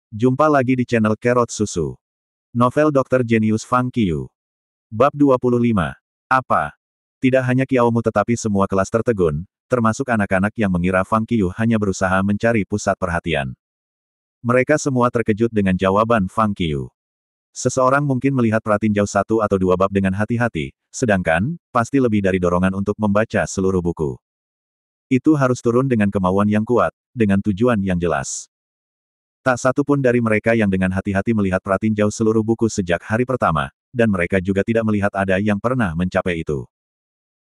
Jumpa lagi di channel Kerot Susu. Novel Dr. Genius Fang Qiu. Bab 25. Apa? Tidak hanya Qiaomu tetapi semua kelas tertegun, termasuk anak-anak yang mengira Fang Qiu hanya berusaha mencari pusat perhatian. Mereka semua terkejut dengan jawaban Fang Qiu. Seseorang mungkin melihat pratinjau 1 atau 2 bab dengan hati-hati, sedangkan, pasti lebih dari dorongan untuk membaca seluruh buku. Itu harus turun dengan kemauan yang kuat, dengan tujuan yang jelas. Tak satu pun dari mereka yang dengan hati-hati melihat pratinjau seluruh buku sejak hari pertama, dan mereka juga tidak melihat ada yang pernah mencapai itu.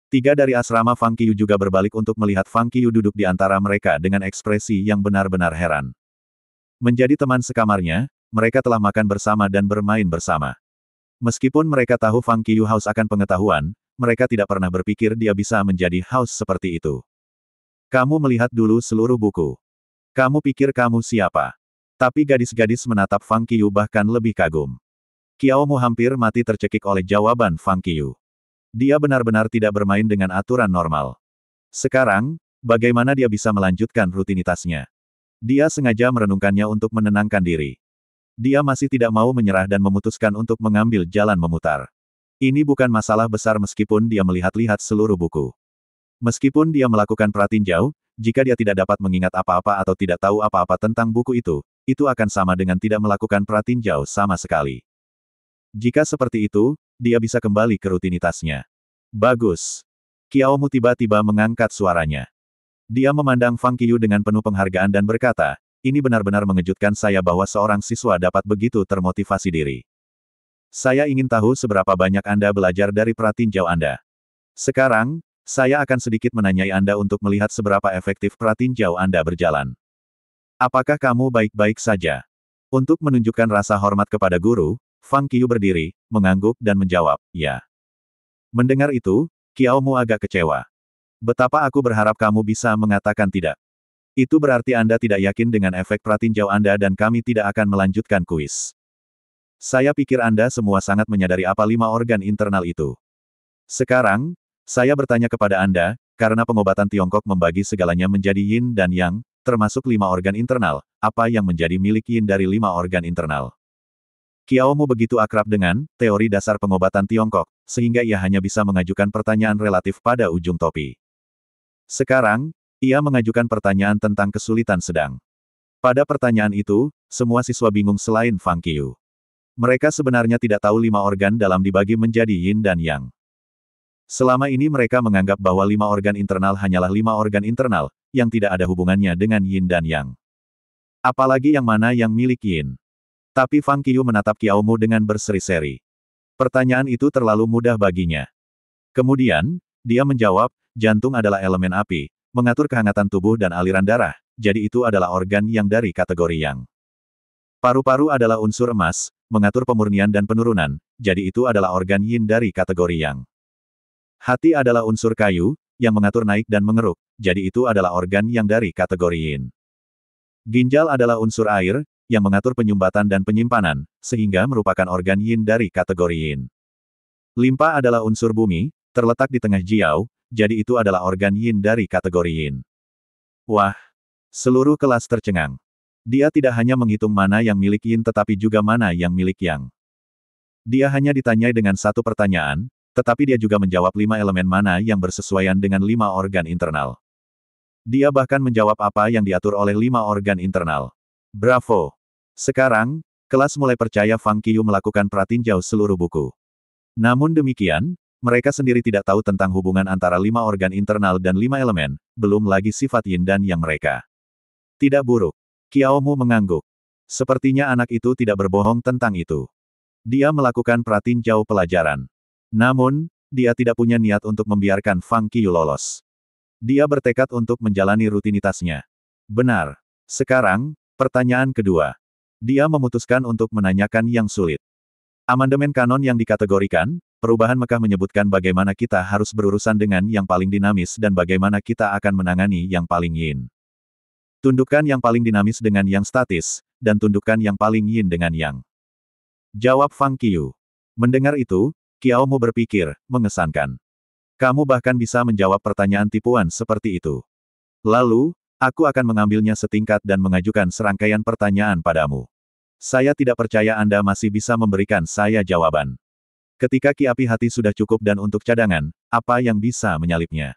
3 dari asrama Fang Qiu juga berbalik untuk melihat Fang Qiu duduk di antara mereka dengan ekspresi yang benar-benar heran. Menjadi teman sekamarnya, mereka telah makan bersama dan bermain bersama. Meskipun mereka tahu Fang Qiu haus akan pengetahuan, mereka tidak pernah berpikir dia bisa menjadi haus seperti itu. Kamu melihat dulu seluruh buku. Kamu pikir kamu siapa? Tapi gadis-gadis menatap Fang Qiu bahkan lebih kagum. Qiaomu hampir mati tercekik oleh jawaban Fang Qiu. Dia benar-benar tidak bermain dengan aturan normal. Sekarang, bagaimana dia bisa melanjutkan rutinitasnya? Dia sengaja merenungkannya untuk menenangkan diri. Dia masih tidak mau menyerah dan memutuskan untuk mengambil jalan memutar. Ini bukan masalah besar meskipun dia melihat-lihat seluruh buku. Meskipun dia melakukan pratinjau, jika dia tidak dapat mengingat apa-apa atau tidak tahu apa-apa tentang buku itu akan sama dengan tidak melakukan pratinjau sama sekali. Jika seperti itu, dia bisa kembali ke rutinitasnya. Bagus. Qiaomu tiba-tiba mengangkat suaranya. Dia memandang Fang Qiu dengan penuh penghargaan dan berkata, ini benar-benar mengejutkan saya bahwa seorang siswa dapat begitu termotivasi diri. Saya ingin tahu seberapa banyak Anda belajar dari pratinjau Anda. Sekarang, saya akan sedikit menanyai Anda untuk melihat seberapa efektif pratinjau Anda berjalan. Apakah kamu baik-baik saja? Untuk menunjukkan rasa hormat kepada guru, Fang Qiu berdiri, mengangguk dan menjawab, ya. Mendengar itu, Qiaomu agak kecewa. Betapa aku berharap kamu bisa mengatakan tidak. Itu berarti Anda tidak yakin dengan efek pratinjau Anda dan kami tidak akan melanjutkan kuis. Saya pikir Anda semua sangat menyadari apa 5 organ internal itu. Sekarang, saya bertanya kepada Anda, karena pengobatan Tiongkok membagi segalanya menjadi yin dan yang, termasuk 5 organ internal, apa yang menjadi milik yin dari 5 organ internal? Qiaomu begitu akrab dengan teori dasar pengobatan Tiongkok, sehingga ia hanya bisa mengajukan pertanyaan relatif pada ujung topi. Sekarang, ia mengajukan pertanyaan tentang kesulitan sedang. Pada pertanyaan itu, semua siswa bingung selain Fang Qiu. Mereka sebenarnya tidak tahu 5 organ dalam dibagi menjadi yin dan yang. Selama ini mereka menganggap bahwa 5 organ internal hanyalah 5 organ internal, yang tidak ada hubungannya dengan yin dan yang. Apalagi yang mana yang milik yin. Tapi Fang Qiu menatap Qiaomu dengan berseri-seri. Pertanyaan itu terlalu mudah baginya. Kemudian, dia menjawab, jantung adalah elemen api, mengatur kehangatan tubuh dan aliran darah, jadi itu adalah organ yang dari kategori yang. Paru-paru adalah unsur emas, mengatur pemurnian dan penurunan, jadi itu adalah organ yin dari kategori yang. Hati adalah unsur kayu, yang mengatur naik dan mengeruk, jadi itu adalah organ yang dari kategori yin. Ginjal adalah unsur air, yang mengatur penyumbatan dan penyimpanan, sehingga merupakan organ yin dari kategori yin. Limpa adalah unsur bumi, terletak di tengah jiao, jadi itu adalah organ yin dari kategori yin. Wah! Seluruh kelas tercengang. Dia tidak hanya menghitung mana yang milik yin tetapi juga mana yang milik yang. Dia hanya ditanyai dengan satu pertanyaan, tetapi dia juga menjawab 5 elemen mana yang bersesuaian dengan 5 organ internal. Dia bahkan menjawab apa yang diatur oleh 5 organ internal. Bravo! Sekarang, kelas mulai percaya Fang Qiu melakukan pratinjau seluruh buku. Namun demikian, mereka sendiri tidak tahu tentang hubungan antara 5 organ internal dan 5 elemen, belum lagi sifat yin dan yang mereka. Tidak buruk. Qiaomu mengangguk. Sepertinya anak itu tidak berbohong tentang itu. Dia melakukan pratinjau pelajaran. Namun, dia tidak punya niat untuk membiarkan Fang Qiu lolos. Dia bertekad untuk menjalani rutinitasnya. Benar. Sekarang, pertanyaan kedua. Dia memutuskan untuk menanyakan yang sulit. Amandemen kanon yang dikategorikan, perubahan Mekah menyebutkan bagaimana kita harus berurusan dengan yang paling dinamis dan bagaimana kita akan menangani yang paling yin. Tundukkan yang paling dinamis dengan yang statis, dan tundukkan yang paling yin dengan yang. Jawab Fang Qiu. Mendengar itu, Qiaomu berpikir, mengesankan. Kamu bahkan bisa menjawab pertanyaan tipuan seperti itu. Lalu, aku akan mengambilnya setingkat dan mengajukan serangkaian pertanyaan padamu. Saya tidak percaya Anda masih bisa memberikan saya jawaban. Ketika ki api hati sudah cukup dan untuk cadangan, apa yang bisa menyalipnya?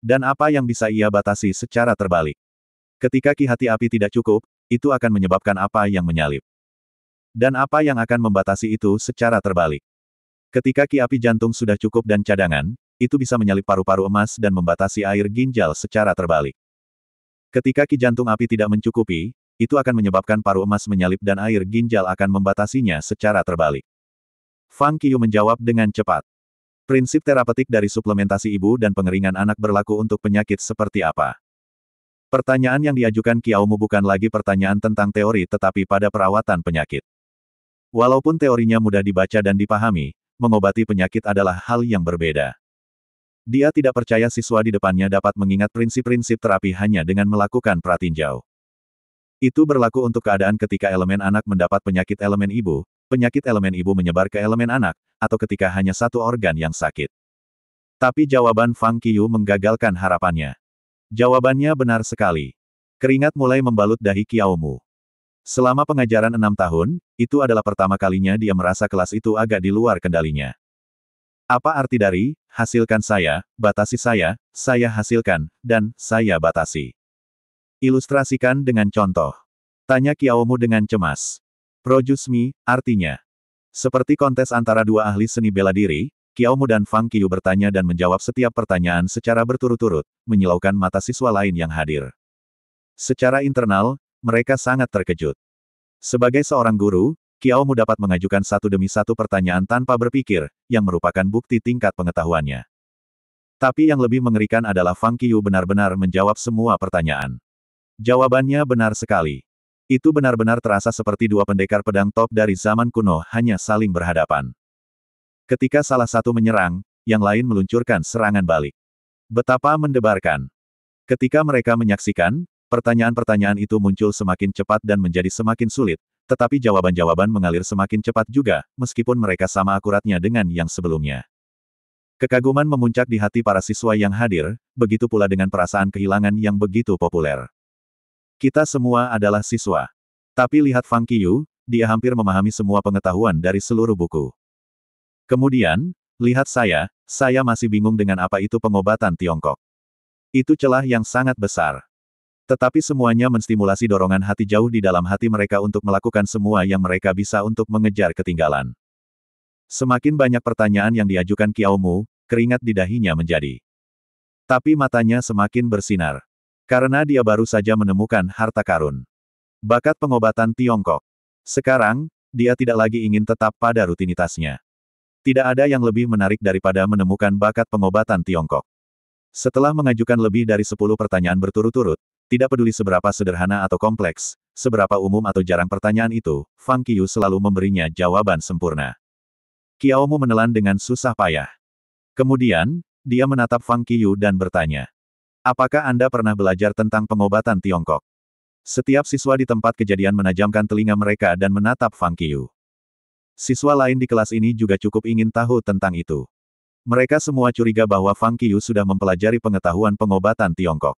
Dan apa yang bisa ia batasi secara terbalik? Ketika ki hati api tidak cukup, itu akan menyebabkan apa yang menyalip. Dan apa yang akan membatasi itu secara terbalik? Ketika ki api jantung sudah cukup dan cadangan, itu bisa menyalip paru-paru emas dan membatasi air ginjal secara terbalik. Ketika ki jantung api tidak mencukupi, itu akan menyebabkan paru emas menyalip dan air ginjal akan membatasinya secara terbalik. Fang Qiu menjawab dengan cepat. Prinsip terapeutik dari suplementasi ibu dan pengeringan anak berlaku untuk penyakit seperti apa? Pertanyaan yang diajukan Qiaomu bukan lagi pertanyaan tentang teori tetapi pada perawatan penyakit. Walaupun teorinya mudah dibaca dan dipahami, mengobati penyakit adalah hal yang berbeda. Dia tidak percaya siswa di depannya dapat mengingat prinsip-prinsip terapi hanya dengan melakukan pratinjau. Itu berlaku untuk keadaan ketika elemen anak mendapat penyakit elemen ibu menyebar ke elemen anak, atau ketika hanya satu organ yang sakit. Tapi jawaban Fang Qiu menggagalkan harapannya. Jawabannya benar sekali. Keringat mulai membalut dahi Qiaomu. Selama pengajaran 6 tahun, itu adalah pertama kalinya dia merasa kelas itu agak di luar kendalinya. Apa arti dari, hasilkan saya, batasi saya hasilkan, dan saya batasi? Ilustrasikan dengan contoh. Tanya Qiaomu dengan cemas. Projusmi, artinya. Seperti kontes antara dua ahli seni bela diri, Qiaomu dan Fang Qiu bertanya dan menjawab setiap pertanyaan secara berturut-turut, menyilaukan mata siswa lain yang hadir. Secara internal, mereka sangat terkejut. Sebagai seorang guru, Qiaomu dapat mengajukan satu demi satu pertanyaan tanpa berpikir, yang merupakan bukti tingkat pengetahuannya. Tapi yang lebih mengerikan adalah Fang Qiu benar-benar menjawab semua pertanyaan. Jawabannya benar sekali. Itu benar-benar terasa seperti dua pendekar pedang top dari zaman kuno hanya saling berhadapan. Ketika salah satu menyerang, yang lain meluncurkan serangan balik. Betapa mendebarkan. Ketika mereka menyaksikan, pertanyaan-pertanyaan itu muncul semakin cepat dan menjadi semakin sulit, tetapi jawaban-jawaban mengalir semakin cepat juga, meskipun mereka sama akuratnya dengan yang sebelumnya. Kekaguman memuncak di hati para siswa yang hadir, begitu pula dengan perasaan kehilangan yang begitu populer. Kita semua adalah siswa. Tapi lihat Fang Qiu, dia hampir memahami semua pengetahuan dari seluruh buku. Kemudian, lihat saya masih bingung dengan apa itu pengobatan Tiongkok. Itu celah yang sangat besar. Tetapi semuanya menstimulasi dorongan hati jauh di dalam hati mereka untuk melakukan semua yang mereka bisa untuk mengejar ketinggalan. Semakin banyak pertanyaan yang diajukan Qiaomu, keringat di dahinya menjadi. Tapi matanya semakin bersinar. Karena dia baru saja menemukan harta karun. Bakat pengobatan Tiongkok. Sekarang, dia tidak lagi ingin tetap pada rutinitasnya. Tidak ada yang lebih menarik daripada menemukan bakat pengobatan Tiongkok. Setelah mengajukan lebih dari 10 pertanyaan berturut-turut, tidak peduli seberapa sederhana atau kompleks, seberapa umum atau jarang pertanyaan itu, Fang Qiu selalu memberinya jawaban sempurna. Qiaomu menelan dengan susah payah. Kemudian, dia menatap Fang Qiu dan bertanya. Apakah Anda pernah belajar tentang pengobatan Tiongkok? Setiap siswa di tempat kejadian menajamkan telinga mereka dan menatap Fang Qiu. Siswa lain di kelas ini juga cukup ingin tahu tentang itu. Mereka semua curiga bahwa Fang Qiu sudah mempelajari pengetahuan pengobatan Tiongkok.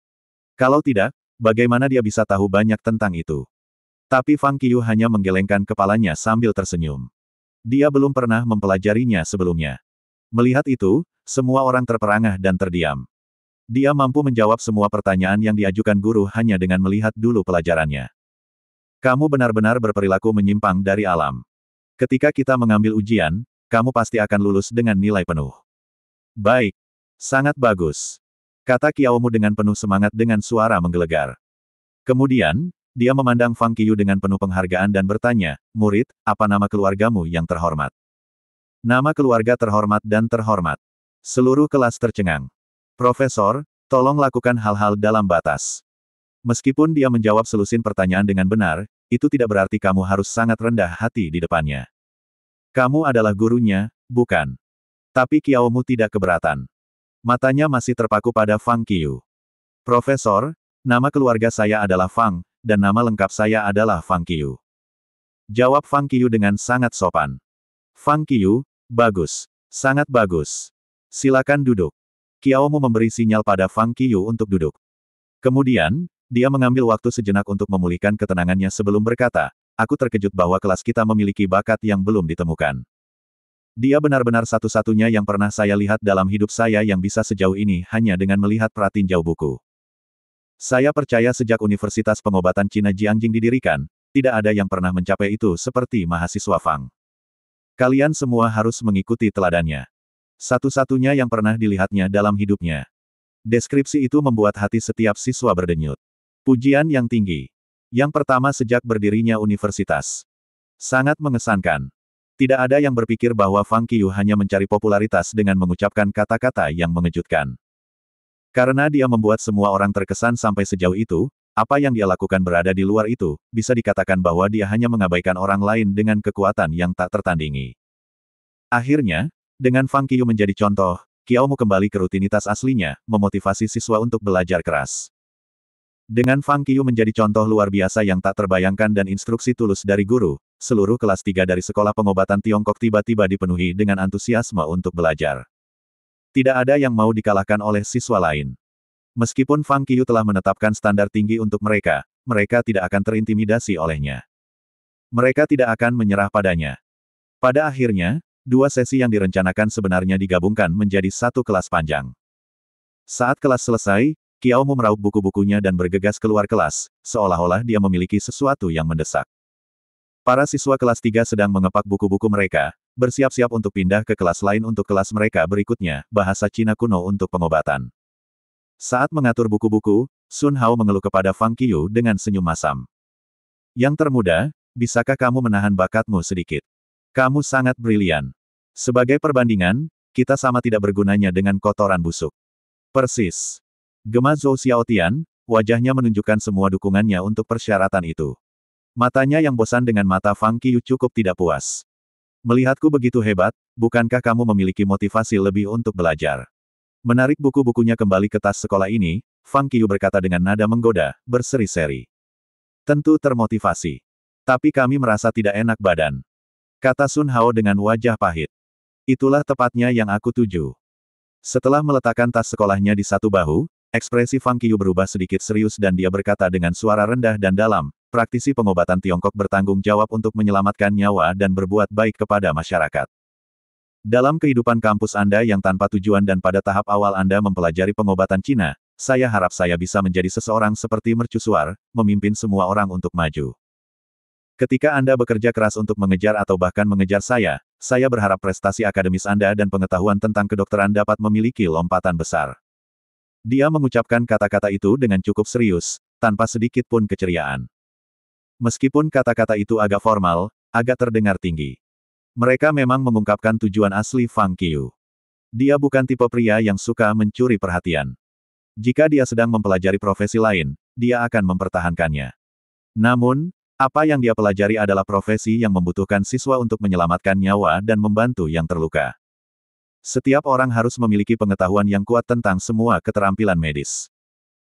Kalau tidak, bagaimana dia bisa tahu banyak tentang itu? Tapi Fang Qiu hanya menggelengkan kepalanya sambil tersenyum. Dia belum pernah mempelajarinya sebelumnya. Melihat itu, semua orang terperangah dan terdiam. Dia mampu menjawab semua pertanyaan yang diajukan guru hanya dengan melihat dulu pelajarannya. Kamu benar-benar berperilaku menyimpang dari alam. Ketika kita mengambil ujian, kamu pasti akan lulus dengan nilai penuh. Baik. Sangat bagus. Kata Qiaomu dengan penuh semangat dengan suara menggelegar. Kemudian, dia memandang Fang Qiu dengan penuh penghargaan dan bertanya, murid, apa nama keluargamu yang terhormat? Nama keluarga terhormat dan terhormat. Seluruh kelas tercengang. Profesor, tolong lakukan hal-hal dalam batas. Meskipun dia menjawab selusin pertanyaan dengan benar, itu tidak berarti kamu harus sangat rendah hati di depannya. Kamu adalah gurunya, bukan? Tapi Qiaomu tidak keberatan. Matanya masih terpaku pada Fang Qiu. Profesor, nama keluarga saya adalah Fang, dan nama lengkap saya adalah Fang Qiu. Jawab Fang Qiu dengan sangat sopan. Fang Qiu, bagus. Sangat bagus. Silakan duduk. Qiaomu memberi sinyal pada Fang Qiu untuk duduk. Kemudian, dia mengambil waktu sejenak untuk memulihkan ketenangannya sebelum berkata, aku terkejut bahwa kelas kita memiliki bakat yang belum ditemukan. Dia benar-benar satu-satunya yang pernah saya lihat dalam hidup saya yang bisa sejauh ini hanya dengan melihat pratinjau buku. Saya percaya sejak Universitas Pengobatan Cina Jiangjing didirikan, tidak ada yang pernah mencapai itu seperti mahasiswa Fang. Kalian semua harus mengikuti teladannya. Satu-satunya yang pernah dilihatnya dalam hidupnya. Deskripsi itu membuat hati setiap siswa berdenyut. Pujian yang tinggi. Yang pertama sejak berdirinya universitas. Sangat mengesankan. Tidak ada yang berpikir bahwa Fang Qiu hanya mencari popularitas dengan mengucapkan kata-kata yang mengejutkan. Karena dia membuat semua orang terkesan sampai sejauh itu, apa yang dia lakukan berada di luar itu, bisa dikatakan bahwa dia hanya mengabaikan orang lain dengan kekuatan yang tak tertandingi. Akhirnya, dengan Fang Qiu menjadi contoh, Qiaomu kembali ke rutinitas aslinya, memotivasi siswa untuk belajar keras. Dengan Fang Qiu menjadi contoh luar biasa yang tak terbayangkan dan instruksi tulus dari guru, seluruh kelas 3 dari Sekolah Pengobatan Tiongkok tiba-tiba dipenuhi dengan antusiasme untuk belajar. Tidak ada yang mau dikalahkan oleh siswa lain. Meskipun Fang Qiu telah menetapkan standar tinggi untuk mereka, mereka tidak akan terintimidasi olehnya. Mereka tidak akan menyerah padanya. Pada akhirnya, dua sesi yang direncanakan sebenarnya digabungkan menjadi satu kelas panjang. Saat kelas selesai, Qiaomu meraup buku-bukunya dan bergegas keluar kelas, seolah-olah dia memiliki sesuatu yang mendesak. Para siswa kelas 3 sedang mengepak buku-buku mereka, bersiap-siap untuk pindah ke kelas lain untuk kelas mereka berikutnya, bahasa Cina kuno untuk pengobatan. Saat mengatur buku-buku, Sun Hao mengeluh kepada Fang Qiu dengan senyum masam. Yang termuda, bisakah kamu menahan bakatmu sedikit? Kamu sangat brilian. Sebagai perbandingan, kita sama tidak bergunanya dengan kotoran busuk. Persis. Gema Zhou Xiaotian, wajahnya menunjukkan semua dukungannya untuk persyaratan itu. Matanya yang bosan dengan mata Fang Qiu cukup tidak puas. Melihatku begitu hebat, bukankah kamu memiliki motivasi lebih untuk belajar? Menarik buku-bukunya kembali ke tas sekolah ini, Fang Qiu berkata dengan nada menggoda, berseri-seri. Tentu termotivasi. Tapi kami merasa tidak enak badan. Kata Sun Hao dengan wajah pahit. Itulah tepatnya yang aku tuju. Setelah meletakkan tas sekolahnya di satu bahu, ekspresi Fang Qiu berubah sedikit serius dan dia berkata dengan suara rendah dan dalam, praktisi pengobatan Tiongkok bertanggung jawab untuk menyelamatkan nyawa dan berbuat baik kepada masyarakat. Dalam kehidupan kampus Anda yang tanpa tujuan dan pada tahap awal Anda mempelajari pengobatan Cina, saya harap saya bisa menjadi seseorang seperti mercusuar, memimpin semua orang untuk maju. Ketika Anda bekerja keras untuk mengejar atau bahkan mengejar saya berharap prestasi akademis Anda dan pengetahuan tentang kedokteran dapat memiliki lompatan besar. Dia mengucapkan kata-kata itu dengan cukup serius, tanpa sedikit pun keceriaan. Meskipun kata-kata itu agak formal, agak terdengar tinggi. Mereka memang mengungkapkan tujuan asli Fang Qiu. Dia bukan tipe pria yang suka mencuri perhatian. Jika dia sedang mempelajari profesi lain, dia akan mempertahankannya. Namun, apa yang dia pelajari adalah profesi yang membutuhkan siswa untuk menyelamatkan nyawa dan membantu yang terluka. Setiap orang harus memiliki pengetahuan yang kuat tentang semua keterampilan medis.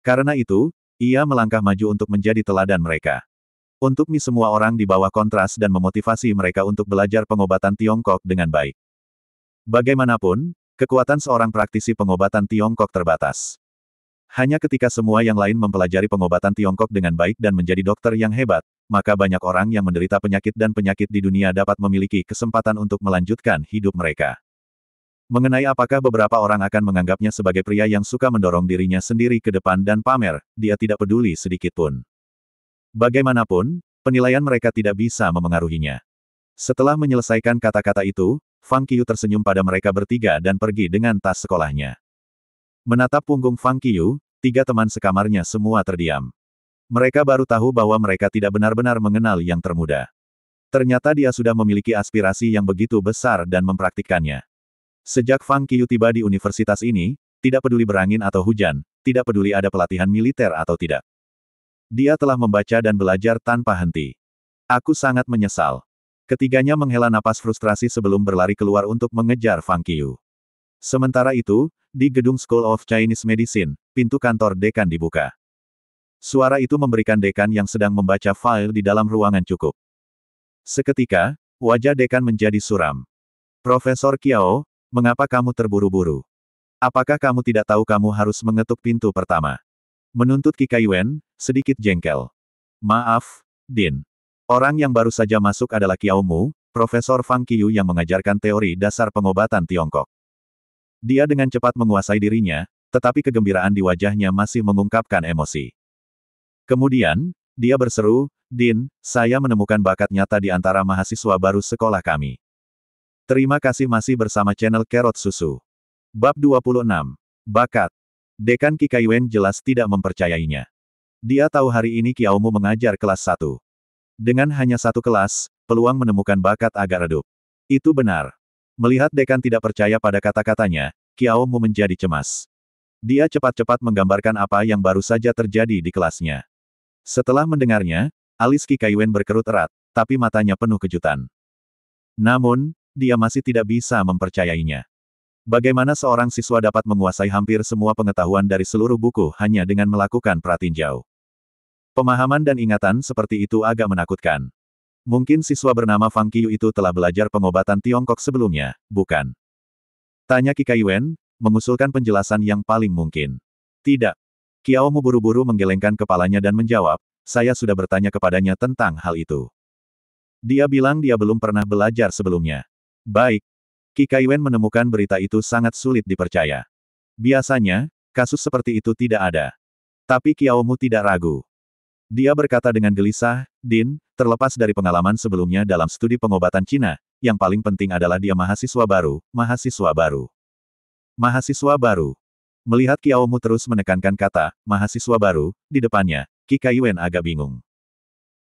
Karena itu, ia melangkah maju untuk menjadi teladan mereka. Untuk semua orang di bawah kontras dan memotivasi mereka untuk belajar pengobatan Tiongkok dengan baik. Bagaimanapun, kekuatan seorang praktisi pengobatan Tiongkok terbatas. Hanya ketika semua yang lain mempelajari pengobatan Tiongkok dengan baik dan menjadi dokter yang hebat, maka banyak orang yang menderita penyakit dan penyakit di dunia dapat memiliki kesempatan untuk melanjutkan hidup mereka. Mengenai apakah beberapa orang akan menganggapnya sebagai pria yang suka mendorong dirinya sendiri ke depan dan pamer, dia tidak peduli sedikitpun. Bagaimanapun, penilaian mereka tidak bisa memengaruhinya. Setelah menyelesaikan kata-kata itu, Fang Qiu tersenyum pada mereka bertiga dan pergi dengan tas sekolahnya. Menatap punggung Fang Qiu, tiga teman sekamarnya semua terdiam. Mereka baru tahu bahwa mereka tidak benar-benar mengenal yang termuda. Ternyata dia sudah memiliki aspirasi yang begitu besar dan mempraktikkannya. Sejak Fang Qiu tiba di universitas ini, tidak peduli berangin atau hujan, tidak peduli ada pelatihan militer atau tidak. Dia telah membaca dan belajar tanpa henti. Aku sangat menyesal. Ketiganya menghela napas frustrasi sebelum berlari keluar untuk mengejar Fang Qiu. Sementara itu, di gedung School of Chinese Medicine, pintu kantor dekan dibuka. Suara itu memberikan dekan yang sedang membaca file di dalam ruangan cukup. Seketika, wajah dekan menjadi suram. Profesor Qiao, mengapa kamu terburu-buru? Apakah kamu tidak tahu kamu harus mengetuk pintu pertama? Menuntut Qi Kaiyuan, sedikit jengkel. Maaf, Din. Orang yang baru saja masuk adalah Kiao Mu, Profesor Fang Qiu yang mengajarkan teori dasar pengobatan Tiongkok. Dia dengan cepat menguasai dirinya, tetapi kegembiraan di wajahnya masih mengungkapkan emosi. Kemudian, dia berseru, "Din, saya menemukan bakat nyata di antara mahasiswa baru sekolah kami." Terima kasih masih bersama channel Carrot Susu. Bab 26. Bakat. Dekan Qi Kaiwen jelas tidak mempercayainya. Dia tahu hari ini Kiao Mu mengajar kelas 1. Dengan hanya satu kelas, peluang menemukan bakat agak redup. Itu benar. Melihat dekan tidak percaya pada kata-katanya, Kiao Mu menjadi cemas. Dia cepat-cepat menggambarkan apa yang baru saja terjadi di kelasnya. Setelah mendengarnya, alis Qi Kaiwen berkerut erat, tapi matanya penuh kejutan. Namun, dia masih tidak bisa mempercayainya. Bagaimana seorang siswa dapat menguasai hampir semua pengetahuan dari seluruh buku hanya dengan melakukan pratinjau? Pemahaman dan ingatan seperti itu agak menakutkan. Mungkin siswa bernama Fang Qiu itu telah belajar pengobatan Tiongkok sebelumnya, bukan? Tanya Qi Kaiwen, mengusulkan penjelasan yang paling mungkin. Tidak. Kiao Mu buru-buru menggelengkan kepalanya dan menjawab, saya sudah bertanya kepadanya tentang hal itu. Dia bilang dia belum pernah belajar sebelumnya. Baik. Qi Kaiwen menemukan berita itu sangat sulit dipercaya. Biasanya, kasus seperti itu tidak ada. Tapi Kiao Mu tidak ragu. Dia berkata dengan gelisah, Din, terlepas dari pengalaman sebelumnya dalam studi pengobatan Cina, yang paling penting adalah dia mahasiswa baru, mahasiswa baru. Mahasiswa baru. Melihat Kiao Mu terus menekankan kata, mahasiswa baru, di depannya, Qi Kaiwen agak bingung.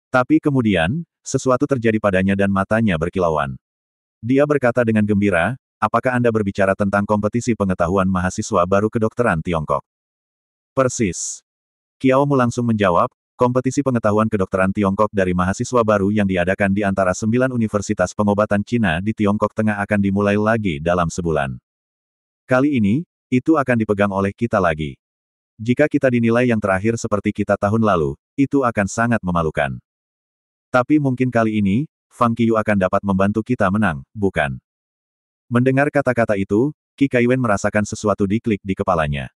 Tapi kemudian, sesuatu terjadi padanya dan matanya berkilauan. Dia berkata dengan gembira, apakah Anda berbicara tentang kompetisi pengetahuan mahasiswa baru kedokteran Tiongkok? Persis. Kiao Mu langsung menjawab, kompetisi pengetahuan kedokteran Tiongkok dari mahasiswa baru yang diadakan di antara 9 universitas pengobatan Cina di Tiongkok Tengah akan dimulai lagi dalam sebulan. Kali ini, itu akan dipegang oleh kita lagi. Jika kita dinilai yang terakhir seperti kita tahun lalu, itu akan sangat memalukan. Tapi mungkin kali ini, Fang Qiu akan dapat membantu kita menang, bukan? Mendengar kata-kata itu, Qi Kaiwen merasakan sesuatu diklik di kepalanya.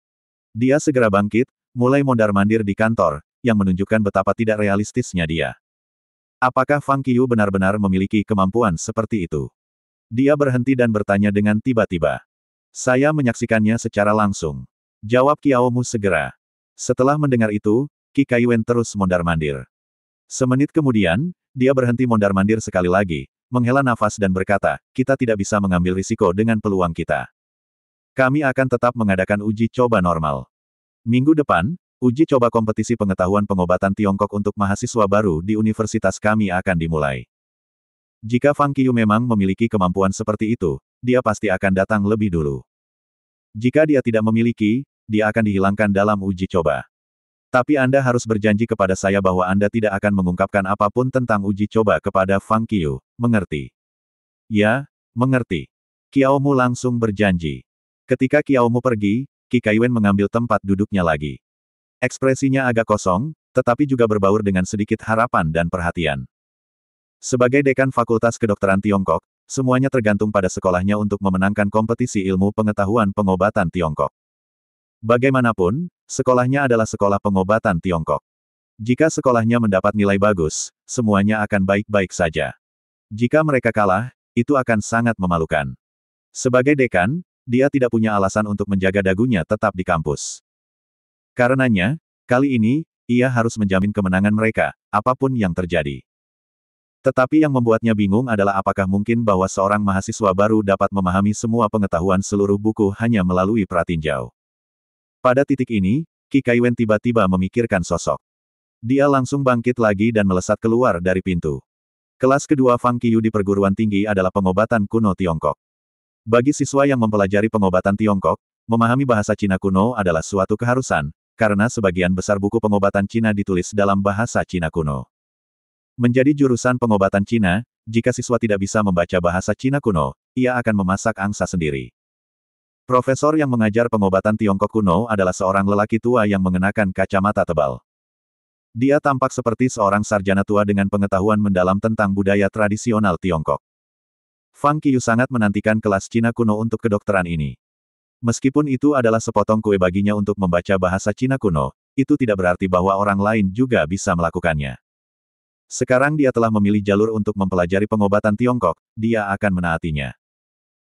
Dia segera bangkit, mulai mondar-mandir di kantor, yang menunjukkan betapa tidak realistisnya dia. Apakah Fang Qiu benar-benar memiliki kemampuan seperti itu? Dia berhenti dan bertanya dengan tiba-tiba. Saya menyaksikannya secara langsung. Jawab Kiao Mu segera. Setelah mendengar itu, Qi Kaiwen terus mondar-mandir. Semenit kemudian, dia berhenti mondar-mandir sekali lagi, menghela nafas dan berkata, kita tidak bisa mengambil risiko dengan peluang kita. Kami akan tetap mengadakan uji coba normal. Minggu depan, uji coba kompetisi pengetahuan pengobatan Tiongkok untuk mahasiswa baru di universitas kami akan dimulai. Jika Fang Qiu memang memiliki kemampuan seperti itu, dia pasti akan datang lebih dulu. Jika dia tidak memiliki, dia akan dihilangkan dalam uji coba. Tapi Anda harus berjanji kepada saya bahwa Anda tidak akan mengungkapkan apapun tentang uji coba kepada Fang Qiu, mengerti? Ya, mengerti. Kiao Mu langsung berjanji. Ketika Kiao Mu pergi, Qi Kaiwen mengambil tempat duduknya lagi. Ekspresinya agak kosong, tetapi juga berbaur dengan sedikit harapan dan perhatian. Sebagai dekan Fakultas Kedokteran Tiongkok, semuanya tergantung pada sekolahnya untuk memenangkan kompetisi ilmu pengetahuan pengobatan Tiongkok. Bagaimanapun, sekolahnya adalah sekolah pengobatan Tiongkok. Jika sekolahnya mendapat nilai bagus, semuanya akan baik-baik saja. Jika mereka kalah, itu akan sangat memalukan. Sebagai dekan, dia tidak punya alasan untuk menjaga dagunya tetap di kampus. Karenanya, kali ini, ia harus menjamin kemenangan mereka, apapun yang terjadi. Tetapi yang membuatnya bingung adalah apakah mungkin bahwa seorang mahasiswa baru dapat memahami semua pengetahuan seluruh buku hanya melalui pratinjau. Pada titik ini, Qi Kaiwen tiba-tiba memikirkan sosok. Dia langsung bangkit lagi dan melesat keluar dari pintu. Kelas kedua Fang Qiu di perguruan tinggi adalah pengobatan kuno Tiongkok. Bagi siswa yang mempelajari pengobatan Tiongkok, memahami bahasa Cina kuno adalah suatu keharusan, karena sebagian besar buku pengobatan Cina ditulis dalam bahasa Cina kuno. Menjadi jurusan pengobatan Cina, jika siswa tidak bisa membaca bahasa Cina kuno, ia akan memasak angsa sendiri. Profesor yang mengajar pengobatan Tiongkok kuno adalah seorang lelaki tua yang mengenakan kacamata tebal. Dia tampak seperti seorang sarjana tua dengan pengetahuan mendalam tentang budaya tradisional Tiongkok. Fang Qiu sangat menantikan kelas Cina kuno untuk kedokteran ini. Meskipun itu adalah sepotong kue baginya untuk membaca bahasa Cina kuno, itu tidak berarti bahwa orang lain juga bisa melakukannya. Sekarang dia telah memilih jalur untuk mempelajari pengobatan Tiongkok, dia akan menaatinya.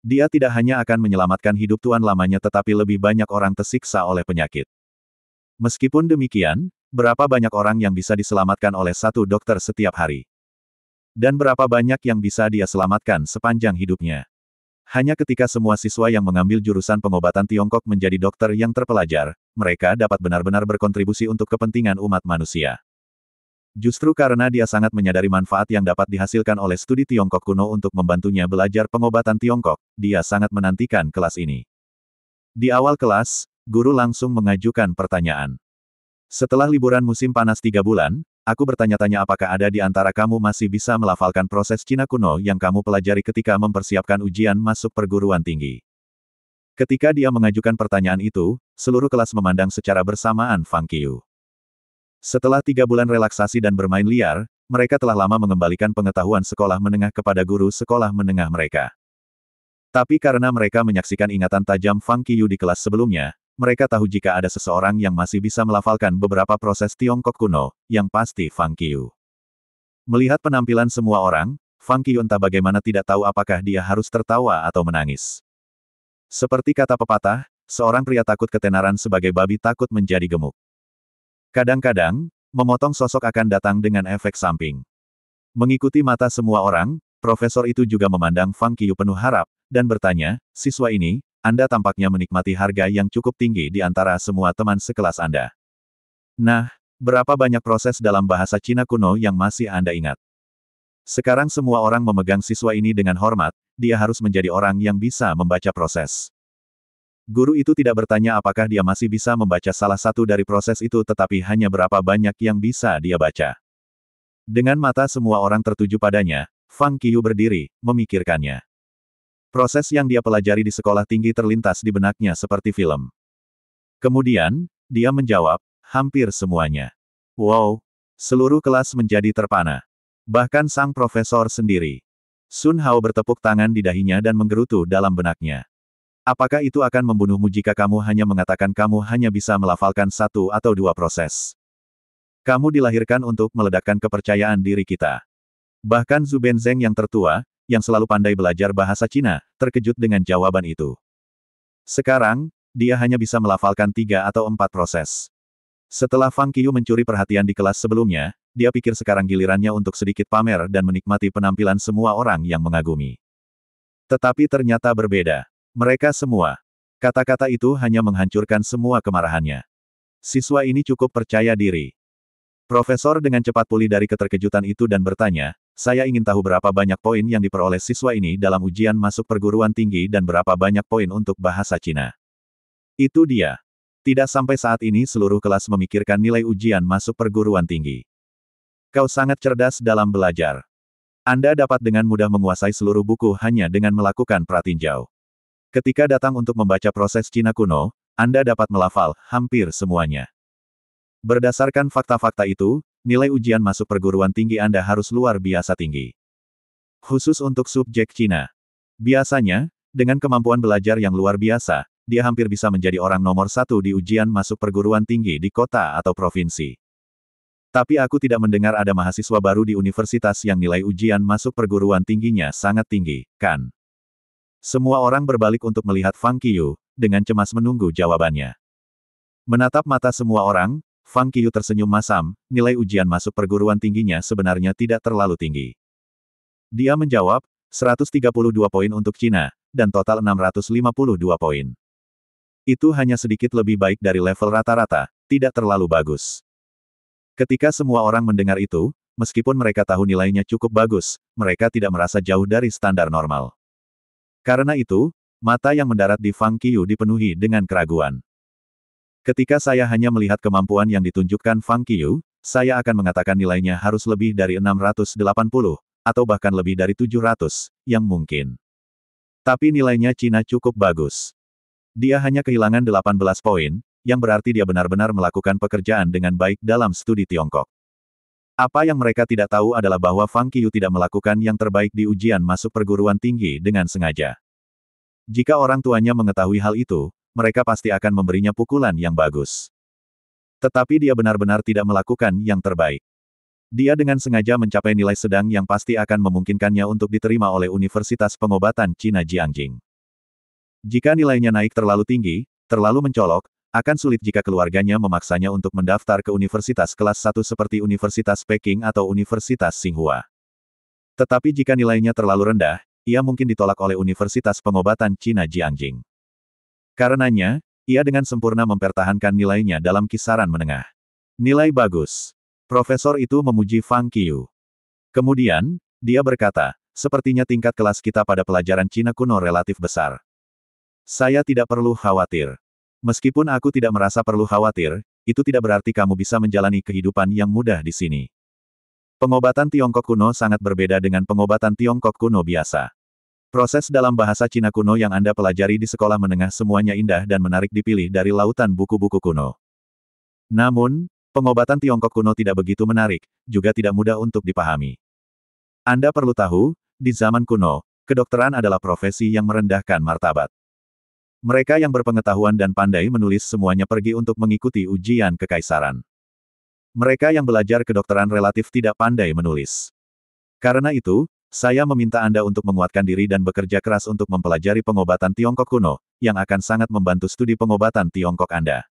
Dia tidak hanya akan menyelamatkan hidup tuan lamanya tetapi lebih banyak orang tersiksa oleh penyakit. Meskipun demikian, berapa banyak orang yang bisa diselamatkan oleh satu dokter setiap hari? Dan berapa banyak yang bisa dia selamatkan sepanjang hidupnya? Hanya ketika semua siswa yang mengambil jurusan pengobatan Tiongkok menjadi dokter yang terpelajar, mereka dapat benar-benar berkontribusi untuk kepentingan umat manusia. Justru karena dia sangat menyadari manfaat yang dapat dihasilkan oleh studi Tiongkok kuno untuk membantunya belajar pengobatan Tiongkok, dia sangat menantikan kelas ini. Di awal kelas, guru langsung mengajukan pertanyaan. Setelah liburan musim panas 3 bulan, aku bertanya-tanya apakah ada di antara kamu masih bisa melafalkan proses Cina kuno yang kamu pelajari ketika mempersiapkan ujian masuk perguruan tinggi. Ketika dia mengajukan pertanyaan itu, seluruh kelas memandang secara bersamaan Fang Qiu. Setelah 3 bulan relaksasi dan bermain liar, mereka telah lama mengembalikan pengetahuan sekolah menengah kepada guru sekolah menengah mereka. Tapi karena mereka menyaksikan ingatan tajam Fang Qiu di kelas sebelumnya, mereka tahu jika ada seseorang yang masih bisa melafalkan beberapa proses Tiongkok kuno, yang pasti Fang Qiu. Melihat penampilan semua orang, Fang Qiu entah bagaimana tidak tahu apakah dia harus tertawa atau menangis. Seperti kata pepatah, seorang pria takut ketenaran sebagai babi takut menjadi gemuk. Kadang-kadang, memotong sosok akan datang dengan efek samping. Mengikuti mata semua orang, profesor itu juga memandang Fang Qiu penuh harap, dan bertanya, siswa ini, Anda tampaknya menikmati harga yang cukup tinggi di antara semua teman sekelas Anda. Nah, berapa banyak proses dalam bahasa Cina kuno yang masih Anda ingat? Sekarang semua orang memegang siswa ini dengan hormat, dia harus menjadi orang yang bisa membaca proses. Guru itu tidak bertanya apakah dia masih bisa membaca salah satu dari proses itu tetapi hanya berapa banyak yang bisa dia baca. Dengan mata semua orang tertuju padanya, Fang Qiu berdiri, memikirkannya. Proses yang dia pelajari di sekolah tinggi terlintas di benaknya seperti film. Kemudian, dia menjawab, hampir semuanya. Wow! Seluruh kelas menjadi terpana. Bahkan sang profesor sendiri. Sun Hao bertepuk tangan di dahinya dan menggerutu dalam benaknya. Apakah itu akan membunuhmu jika kamu hanya mengatakan kamu hanya bisa melafalkan 1 atau 2 proses? Kamu dilahirkan untuk meledakkan kepercayaan diri kita. Bahkan Zhu Benzeng yang tertua, yang selalu pandai belajar bahasa Cina, terkejut dengan jawaban itu. Sekarang, dia hanya bisa melafalkan 3 atau 4 proses. Setelah Fang Qiu mencuri perhatian di kelas sebelumnya, dia pikir sekarang gilirannya untuk sedikit pamer dan menikmati penampilan semua orang yang mengagumi. Tetapi ternyata berbeda. Mereka semua. Kata-kata itu hanya menghancurkan semua kemarahannya. Siswa ini cukup percaya diri. Profesor dengan cepat pulih dari keterkejutan itu dan bertanya, saya ingin tahu berapa banyak poin yang diperoleh siswa ini dalam ujian masuk perguruan tinggi dan berapa banyak poin untuk bahasa Cina. Itu dia. Tidak sampai saat ini seluruh kelas memikirkan nilai ujian masuk perguruan tinggi. Kau sangat cerdas dalam belajar. Anda dapat dengan mudah menguasai seluruh buku hanya dengan melakukan pratinjau. Ketika datang untuk membaca proses Cina kuno, Anda dapat melafal hampir semuanya. Berdasarkan fakta-fakta itu, nilai ujian masuk perguruan tinggi Anda harus luar biasa tinggi. Khusus untuk subjek Cina. Biasanya, dengan kemampuan belajar yang luar biasa, dia hampir bisa menjadi orang nomor 1 di ujian masuk perguruan tinggi di kota atau provinsi. Tapi aku tidak mendengar ada mahasiswa baru di universitas yang nilai ujian masuk perguruan tingginya sangat tinggi, kan? Semua orang berbalik untuk melihat Fang Qiu, dengan cemas menunggu jawabannya. Menatap mata semua orang, Fang Qiu tersenyum masam, nilai ujian masuk perguruan tingginya sebenarnya tidak terlalu tinggi. Dia menjawab, 132 poin untuk Cina, dan total 652 poin. Itu hanya sedikit lebih baik dari level rata-rata, tidak terlalu bagus. Ketika semua orang mendengar itu, meskipun mereka tahu nilainya cukup bagus, mereka tidak merasa jauh dari standar normal. Karena itu, mata yang mendarat di Fang Qiu dipenuhi dengan keraguan. Ketika saya hanya melihat kemampuan yang ditunjukkan Fang Qiu, saya akan mengatakan nilainya harus lebih dari 680, atau bahkan lebih dari 700, yang mungkin. Tapi nilainya Cina cukup bagus. Dia hanya kehilangan 18 poin, yang berarti dia benar-benar melakukan pekerjaan dengan baik dalam studi Tiongkok. Apa yang mereka tidak tahu adalah bahwa Fang Qiu tidak melakukan yang terbaik di ujian masuk perguruan tinggi dengan sengaja. Jika orang tuanya mengetahui hal itu, mereka pasti akan memberinya pukulan yang bagus. Tetapi dia benar-benar tidak melakukan yang terbaik. Dia dengan sengaja mencapai nilai sedang yang pasti akan memungkinkannya untuk diterima oleh Universitas Pengobatan Cina Jiangjing. Jika nilainya naik terlalu tinggi, terlalu mencolok, akan sulit jika keluarganya memaksanya untuk mendaftar ke universitas kelas 1 seperti Universitas Peking atau Universitas Tsinghua. Tetapi jika nilainya terlalu rendah, ia mungkin ditolak oleh Universitas Pengobatan Cina Jiangjing. Karenanya, ia dengan sempurna mempertahankan nilainya dalam kisaran menengah. Nilai bagus. Profesor itu memuji Fang Qiu. Kemudian, dia berkata, sepertinya tingkat kelas kita pada pelajaran Cina kuno relatif besar. Saya tidak perlu khawatir. Meskipun aku tidak merasa perlu khawatir, itu tidak berarti kamu bisa menjalani kehidupan yang mudah di sini. Pengobatan Tiongkok kuno sangat berbeda dengan pengobatan Tiongkok kuno biasa. Proses dalam bahasa Cina kuno yang Anda pelajari di sekolah menengah semuanya indah dan menarik dipilih dari lautan buku-buku kuno. Namun, pengobatan Tiongkok kuno tidak begitu menarik, juga tidak mudah untuk dipahami. Anda perlu tahu, di zaman kuno, kedokteran adalah profesi yang merendahkan martabat. Mereka yang berpengetahuan dan pandai menulis semuanya pergi untuk mengikuti ujian kekaisaran. Mereka yang belajar kedokteran relatif tidak pandai menulis. Karena itu, saya meminta Anda untuk menguatkan diri dan bekerja keras untuk mempelajari pengobatan Tiongkok kuno, yang akan sangat membantu studi pengobatan Tiongkok Anda.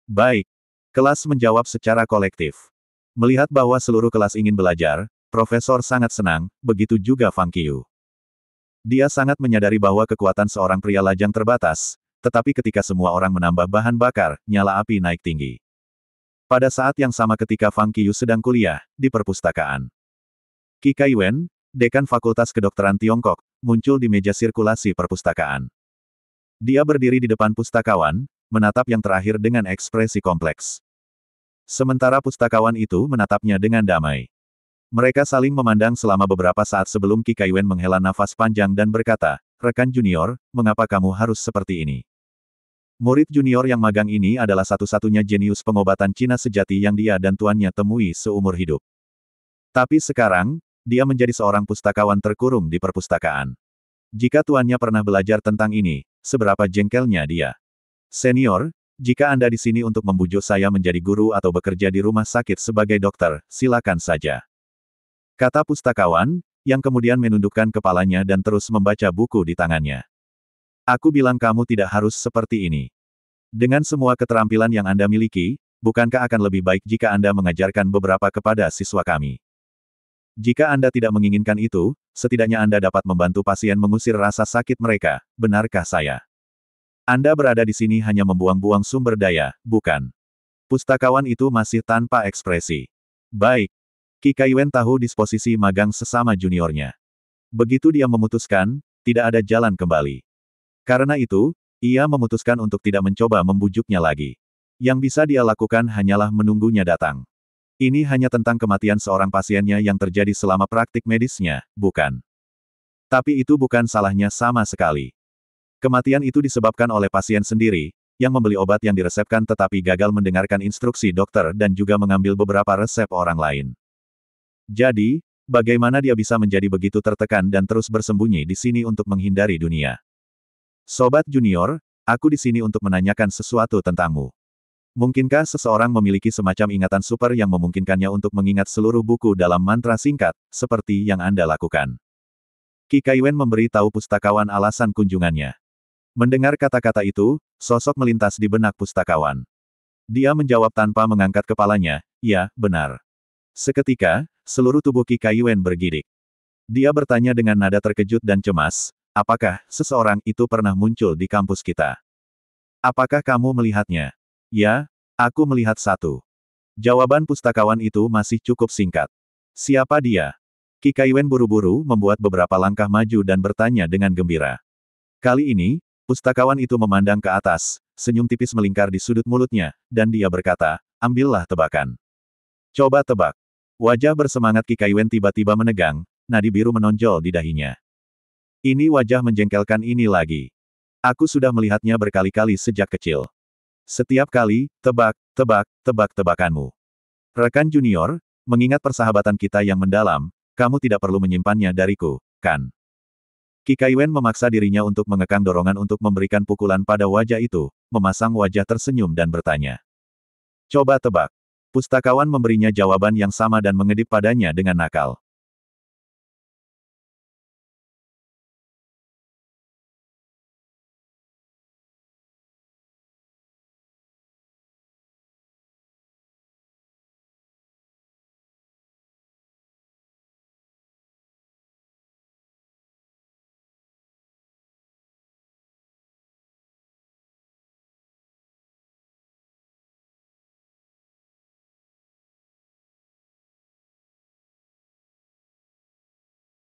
Baik. Kelas menjawab secara kolektif. Melihat bahwa seluruh kelas ingin belajar, Profesor sangat senang, begitu juga Fang Qiu. Dia sangat menyadari bahwa kekuatan seorang pria lajang terbatas, tetapi ketika semua orang menambah bahan bakar, nyala api naik tinggi. Pada saat yang sama ketika Fang Qiu sedang kuliah, di perpustakaan. Qi Kaiwen, Dekan Fakultas Kedokteran Tiongkok, muncul di meja sirkulasi perpustakaan. Dia berdiri di depan pustakawan, menatap yang terakhir dengan ekspresi kompleks. Sementara pustakawan itu menatapnya dengan damai. Mereka saling memandang selama beberapa saat sebelum Qi Kaiwen menghela nafas panjang dan berkata, "Rekan junior, mengapa kamu harus seperti ini?" Murid junior yang magang ini adalah satu-satunya jenius pengobatan Cina sejati yang dia dan tuannya temui seumur hidup. Tapi sekarang, dia menjadi seorang pustakawan terkurung di perpustakaan. Jika tuannya pernah belajar tentang ini, seberapa jengkelnya dia. Senior, jika Anda di sini untuk membujuk saya menjadi guru atau bekerja di rumah sakit sebagai dokter, silakan saja. Kata pustakawan, yang kemudian menundukkan kepalanya dan terus membaca buku di tangannya. Aku bilang kamu tidak harus seperti ini. Dengan semua keterampilan yang Anda miliki, bukankah akan lebih baik jika Anda mengajarkan beberapa kepada siswa kami? Jika Anda tidak menginginkan itu, setidaknya Anda dapat membantu pasien mengusir rasa sakit mereka, benarkah saya? Anda berada di sini hanya membuang-buang sumber daya, bukan? Pustakawan itu masih tanpa ekspresi. Baik. Qi Kaiwen tahu disposisi magang sesama juniornya. Begitu dia memutuskan, tidak ada jalan kembali. Karena itu, ia memutuskan untuk tidak mencoba membujuknya lagi. Yang bisa dia lakukan hanyalah menunggunya datang. Ini hanya tentang kematian seorang pasiennya yang terjadi selama praktik medisnya, bukan? Tapi itu bukan salahnya sama sekali. Kematian itu disebabkan oleh pasien sendiri, yang membeli obat yang diresepkan tetapi gagal mendengarkan instruksi dokter dan juga mengambil beberapa resep orang lain. Jadi, bagaimana dia bisa menjadi begitu tertekan dan terus bersembunyi di sini untuk menghindari dunia? Sobat junior, aku di sini untuk menanyakan sesuatu tentangmu. Mungkinkah seseorang memiliki semacam ingatan super yang memungkinkannya untuk mengingat seluruh buku dalam mantra singkat, seperti yang Anda lakukan? Qi Kaiwen memberi tahu pustakawan alasan kunjungannya. Mendengar kata-kata itu, sosok melintas di benak pustakawan. Dia menjawab tanpa mengangkat kepalanya, "Ya, benar." Seketika, seluruh tubuh Qi Kaiwen bergidik. Dia bertanya dengan nada terkejut dan cemas, "Apakah seseorang itu pernah muncul di kampus kita? Apakah kamu melihatnya?" "Ya, aku melihat satu." Jawaban pustakawan itu masih cukup singkat. "Siapa dia?" Qi Kaiwen buru-buru membuat beberapa langkah maju dan bertanya dengan gembira. Kali ini, pustakawan itu memandang ke atas, senyum tipis melingkar di sudut mulutnya, dan dia berkata, "Ambillah tebakan." "Coba tebak." Wajah bersemangat Qi Kaiwen tiba-tiba menegang, nadi biru menonjol di dahinya. "Ini wajah menjengkelkan ini lagi. Aku sudah melihatnya berkali-kali sejak kecil. Setiap kali, tebak, tebak, tebak-tebakanmu. Rekan junior, mengingat persahabatan kita yang mendalam, kamu tidak perlu menyimpannya dariku, kan?" Qi Kaiwen memaksa dirinya untuk mengekang dorongan untuk memberikan pukulan pada wajah itu, memasang wajah tersenyum dan bertanya. "Coba tebak." Pustakawan memberinya jawaban yang sama dan mengedip padanya dengan nakal.